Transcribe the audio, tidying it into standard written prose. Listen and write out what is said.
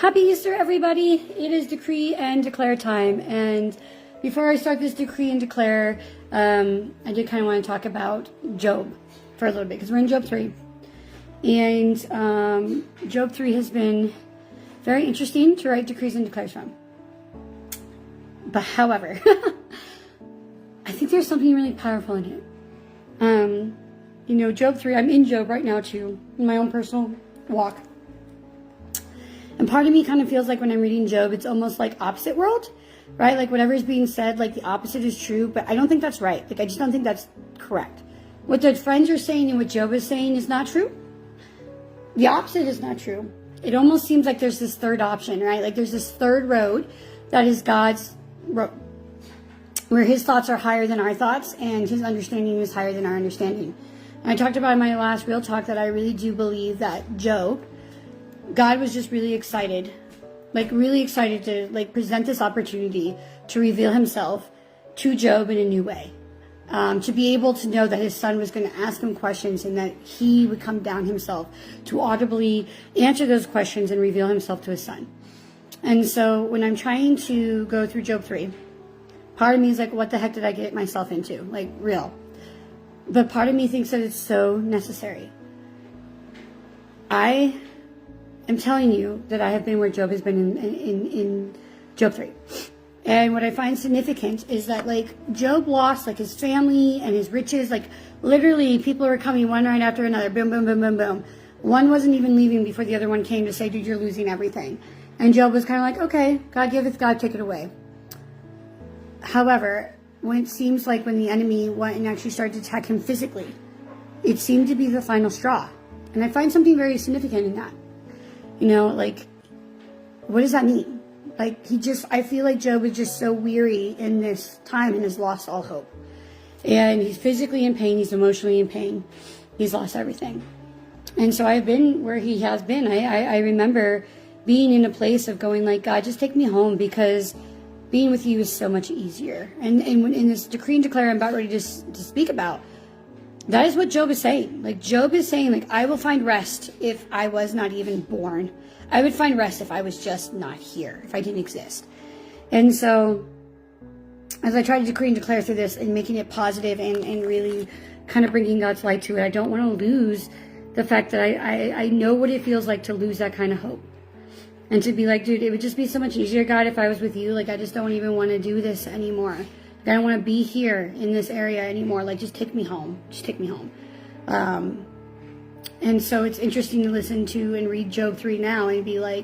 Happy Easter, everybody. It is decree and declare time. And before I start this decree and declare, I did kind of want to talk about Job for a little bit because we're in Job 3. And Job 3 has been very interesting to write decrees and declares from. But however, I think there's something really powerful in it. Job 3, I'm in Job right now too, in my own personal walk. And part of me kind of feels like when I'm reading Job, it's almost like opposite world, right? Like whatever is being said, like the opposite is true, but I don't think that's right. Like I just don't think that's correct. What the friends are saying and what Job is saying is not true. The opposite is not true. It almost seems like there's this third option, right? Like there's this third road that is God's road, where his thoughts are higher than our thoughts and his understanding is higher than our understanding. And I talked about in my last real talk that I really do believe that Job, God was just really excited to present this opportunity to reveal himself to Job in a new way. To be able to know that his son was going to ask him questions and that he would come down himself to audibly answer those questions and reveal himself to his son. And so when I'm trying to go through Job 3, part of me is like, what the heck did I get myself into? Like, real. But part of me thinks that it's so necessary. I am telling you that I have been where Job has been in Job 3. And what I find significant is that, Job lost, his family and his riches. Literally, people were coming one right after another. Boom, boom, boom, boom, boom. One wasn't even leaving before the other one came to say, dude, you're losing everything. And Job was kind of like, okay, God giveth, God take it away. However, when it seems like when the enemy went and actually started to attack him physically, it seemed to be the final straw. And I find something very significant in that. What does that mean? I feel like Job is just so weary in this time and has lost all hope. And he's physically in pain. He's emotionally in pain. He's lost everything. And so I've been where he has been. I remember being in a place of going God, just take me home because being with you is so much easier. And when in this decree and declare I'm about ready to speak about, that is what Job is saying. Job is saying, I will find rest if I was not even born. I would find rest if I was just not here, if I didn't exist. And so, as I try to decree and declare through this and making it positive and really kind of bringing God's light to it, I don't want to lose the fact that I know what it feels like to lose that kind of hope. And to be like, dude, it would just be so much easier, God, if I was with you. I just don't even want to do this anymore. I don't want to be here in this area anymore. Just take me home. Just take me home. And so it's interesting to listen to and read Job 3 now and be like,